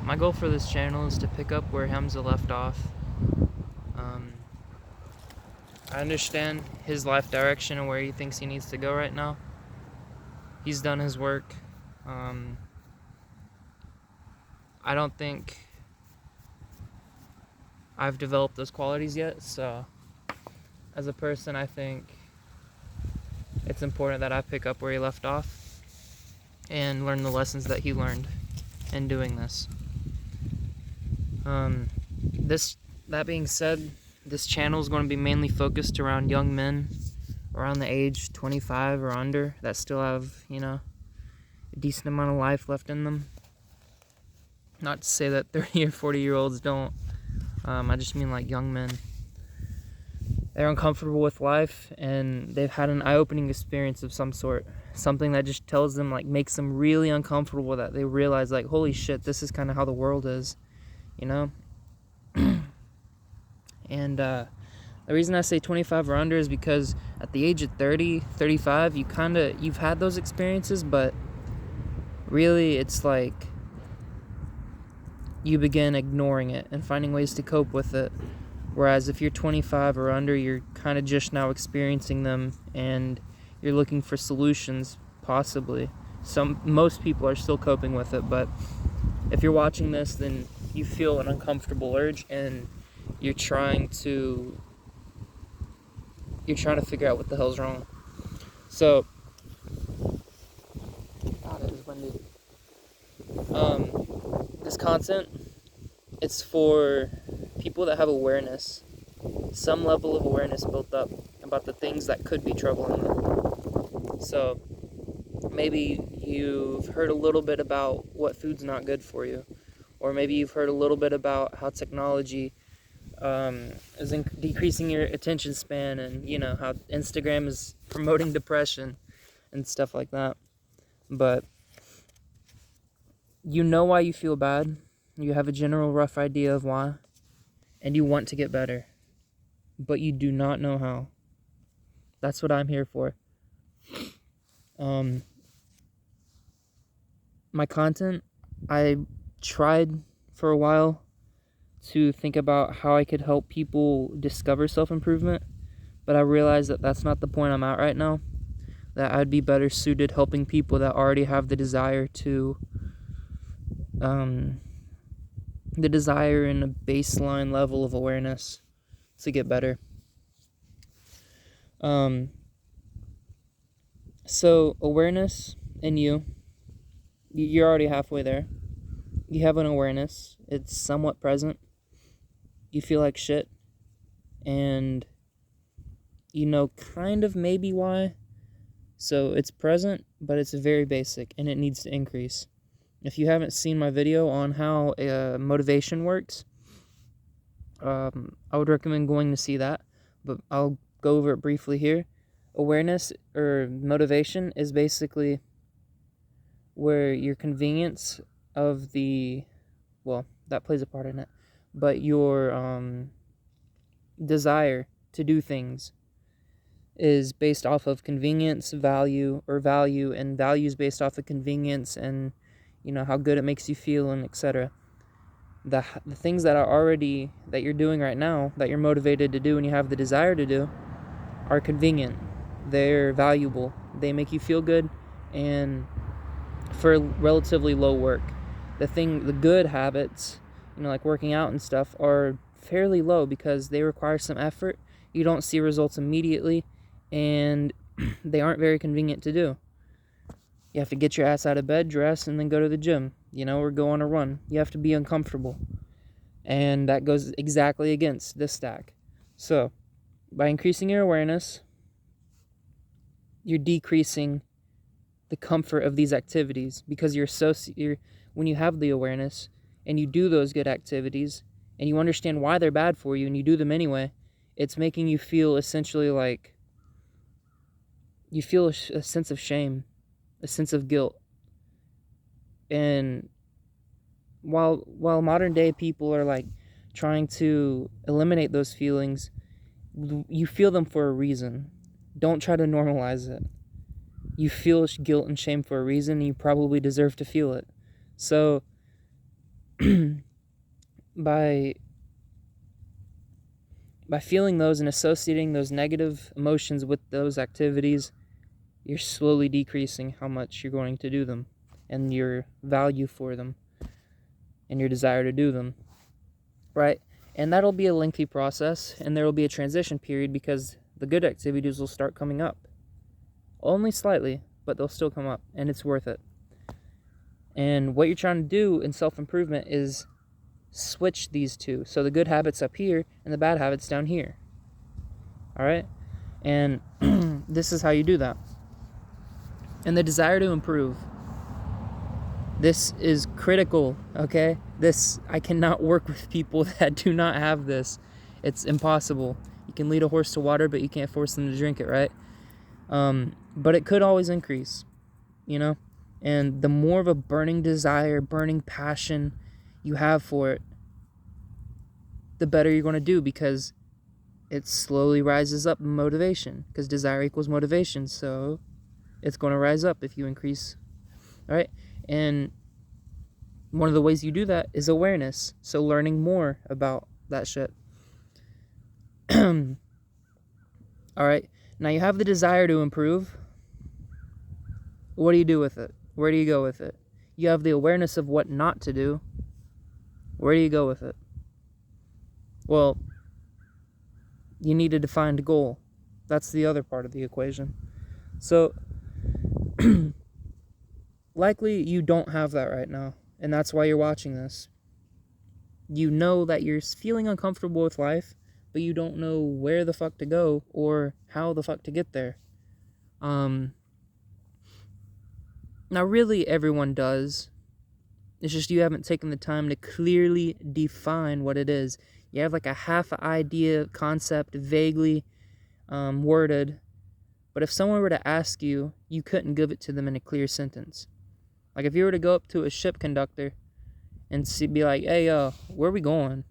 My goal for this channel is to pick up where Hamza left off. I understand his life direction and where he thinks he needs to go right now. He's done his work. I don't think I've developed those qualities yet, so as a person, I think it's important that I pick up where he left off and learn the lessons that he learned in doing this. That being said, this channel is going to be mainly focused around young men around the age 25 or under that still have, a decent amount of life left in them. Not to say that 30 or 40-year-olds don't. I just mean like young men. They're uncomfortable with life and they've had an eye-opening experience of some sort. Something that just tells them, makes them really uncomfortable, that they realize, holy shit, this is kind of how the world is, And the reason I say 25 or under is because at the age of 30, 35, you've had those experiences, but really it's like you begin ignoring it and finding ways to cope with it. Whereas if you're 25 or under, you're kind of just now experiencing them and you're looking for solutions, possibly. Most people are still coping with it, but if you're watching this, then you feel an uncomfortable urge and you're trying to figure out what the hell's wrong. So, it is windy. This content, it's for people that have awareness, some level of awareness built up about the things that could be troubling them. So, maybe you've heard a little bit about what food's not good for you, or maybe you've heard a little bit about how technology is decreasing your attention span, and how Instagram is promoting depression and stuff like that. But you know why you feel bad. You have a general rough idea of why, and you want to get better, but you do not know how. That's what I'm here for. My content, I tried for a while to think about how I could help people discover self-improvement, but I realized that that's not the point I'm at right now, that I'd be better suited helping people that already have the desire and a baseline level of awareness to get better. So awareness in you're already halfway there. You have an awareness. It's somewhat present. You feel like shit. And you know kind of maybe why. So it's present, but it's very basic and it needs to increase. If you haven't seen my video on how motivation works, I would recommend going to see that, but I'll go over it briefly here. Awareness or motivation is basically where your convenience of that plays a part in it, but your desire to do things is based off of convenience, value, and values based off of convenience and how good it makes you feel, and etc. The things that you're doing right now, that you're motivated to do and you have the desire to do, are convenient. They're valuable. They make you feel good, and for relatively low work. The good habits, like working out and stuff, are fairly low because they require some effort. You don't see results immediately, and they aren't very convenient to do. You have to get your ass out of bed, dress, and then go to the gym, or go on a run. You have to be uncomfortable. And that goes exactly against this stack. So, by increasing your awareness, you're decreasing the comfort of these activities, because when you have the awareness and you do those good activities and you understand why they're bad for you and you do them anyway, it's making you feel essentially like you feel a sense of shame, a sense of guilt. And while modern day people are trying to eliminate those feelings, you feel them for a reason. Don't try to normalize it. You feel guilt and shame for a reason, and you probably deserve to feel it. So by feeling those and associating those negative emotions with those activities, you're slowly decreasing how much you're going to do them and your value for them and your desire to do them, right? And that'll be a lengthy process, and there will be a transition period because the good activities will start coming up. Only slightly, but they'll still come up, and it's worth it. And what you're trying to do in self-improvement is switch these two. So the good habits up here and the bad habits down here. All right? And this is how you do that. And the desire to improve. This is critical, okay? I cannot work with people that do not have this. It's impossible. You can lead a horse to water, but you can't force them to drink it, right? But it could always increase, you know? And the more of a burning desire, burning passion you have for it, the better you're going to do, because it slowly rises up in motivation, because desire equals motivation. So it's going to rise up if you increase, right? And one of the ways you do that is awareness. So learning more about that shit. All right. Now you have the desire to improve. What do you do with it? Where do you go with it? You have the awareness of what not to do. Where do you go with it? Well, you need a defined goal. That's the other part of the equation. So, likely you don't have that right now, and that's why you're watching this. You know that you're feeling uncomfortable with life, but you don't know where the fuck to go or how the fuck to get there. Now, really, everyone does. It's just you haven't taken the time to clearly define what it is. You have like a half idea, concept, vaguely worded. But if someone were to ask you, you couldn't give it to them in a clear sentence. Like if you were to go up to a ship conductor and be like, hey, where are we going?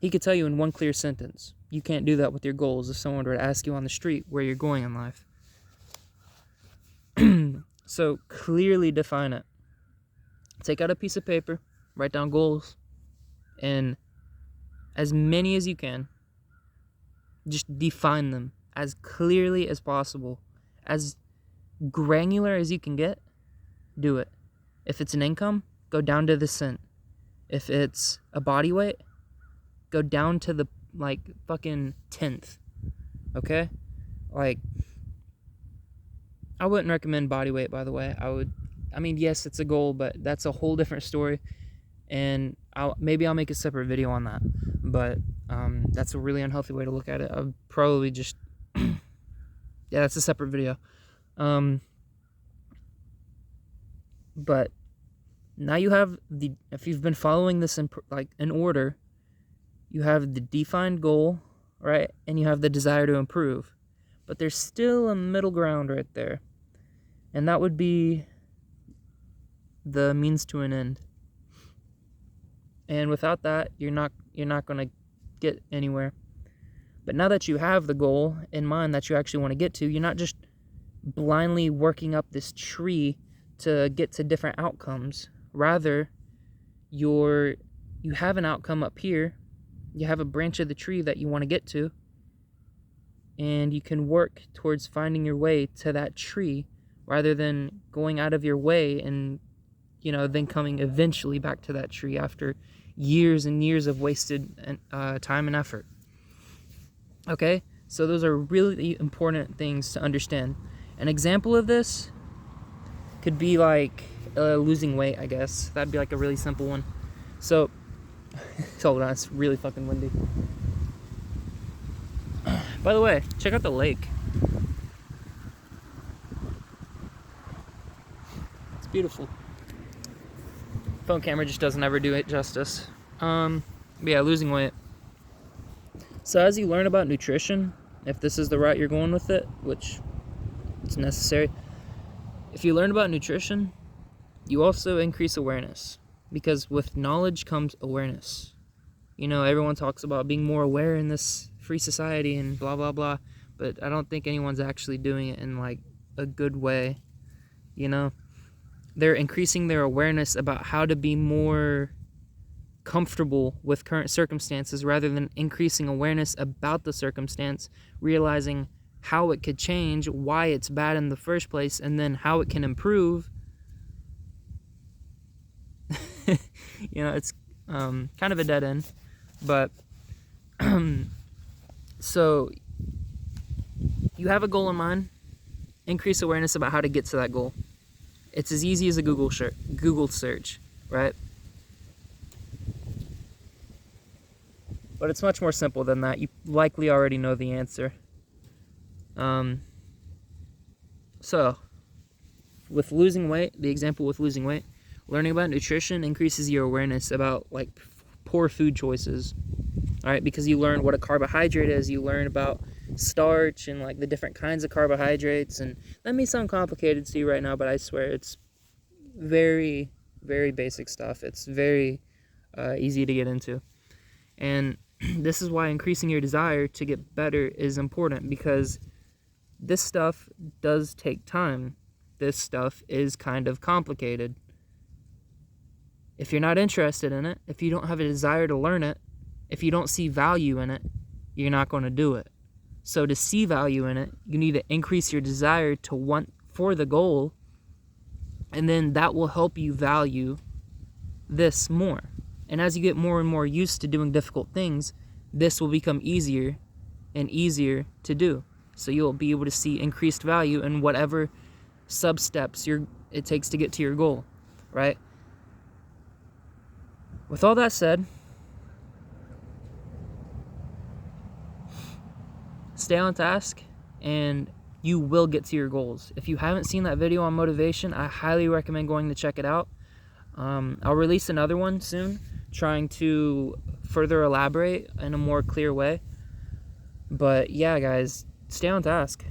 He could tell you in one clear sentence. You can't do that with your goals if someone were to ask you on the street where you're going in life. So clearly define it. Take out a piece of paper, write down goals, and as many as you can, just define them as clearly as possible, as granular as you can get. Do it. If it's an income, go down to the cent. If it's a body weight, go down to the fucking 10th. Okay? I wouldn't recommend body weight, by the way. Yes, it's a goal, but that's a whole different story, and I'll make a separate video on that. But that's a really unhealthy way to look at it. I'll probably just yeah, that's a separate video. But now you have if you've been following this in order, you have the defined goal, right? And you have the desire to improve. But there's still a middle ground right there. And that would be the means to an end. And without that, you're not going to get anywhere. But now that you have the goal in mind that you actually want to get to, you're not just blindly working up this tree to get to different outcomes. Rather, you have an outcome up here. You have a branch of the tree that you want to get to, and you can work towards finding your way to that tree rather than going out of your way and then coming eventually back to that tree after years and years of wasted time and effort. Okay, so those are really important things to understand. An example of this could be like losing weight, I guess. That'd be like a really simple one. So hold on, it's really fucking windy. By the way, check out the lake. It's beautiful. Phone camera just doesn't ever do it justice. But yeah, losing weight. So as you learn about nutrition, if this is the route you're going with it, which it's necessary, if you learn about nutrition, you also increase awareness, because with knowledge comes awareness. Everyone talks about being more aware in this free society and blah blah blah, but I don't think anyone's actually doing it in a good way. They're increasing their awareness about how to be more comfortable with current circumstances rather than increasing awareness about the circumstance, realizing how it could change, why it's bad in the first place, and then how it can improve. It's kind of a dead end, but so you have a goal in mind, increase awareness about how to get to that goal. It's as easy as a Google search, right? But it's much more simple than that. You likely already know the answer. So, with losing weight, the example with losing weight, learning about nutrition increases your awareness about like poor food choices. All right, because you learn what a carbohydrate is, you learn about starch and like the different kinds of carbohydrates, and that may sound complicated to you right now, but I swear it's very, very basic stuff. It's very easy to get into. And this is why increasing your desire to get better is important, because this stuff does take time. This stuff is kind of complicated. If you're not interested in it, if you don't have a desire to learn it, if you don't see value in it, you're not going to do it. So to see value in it, you need to increase your desire to want for the goal, and then that will help you value this more. And as you get more and more used to doing difficult things, this will become easier and easier to do. So you'll be able to see increased value in whatever sub-steps it takes to get to your goal, right? With all that said, stay on task and you will get to your goals. If you haven't seen that video on motivation, I highly recommend going to check it out. I'll release another one soon, trying to further elaborate in a more clear way. But yeah, guys, stay on task.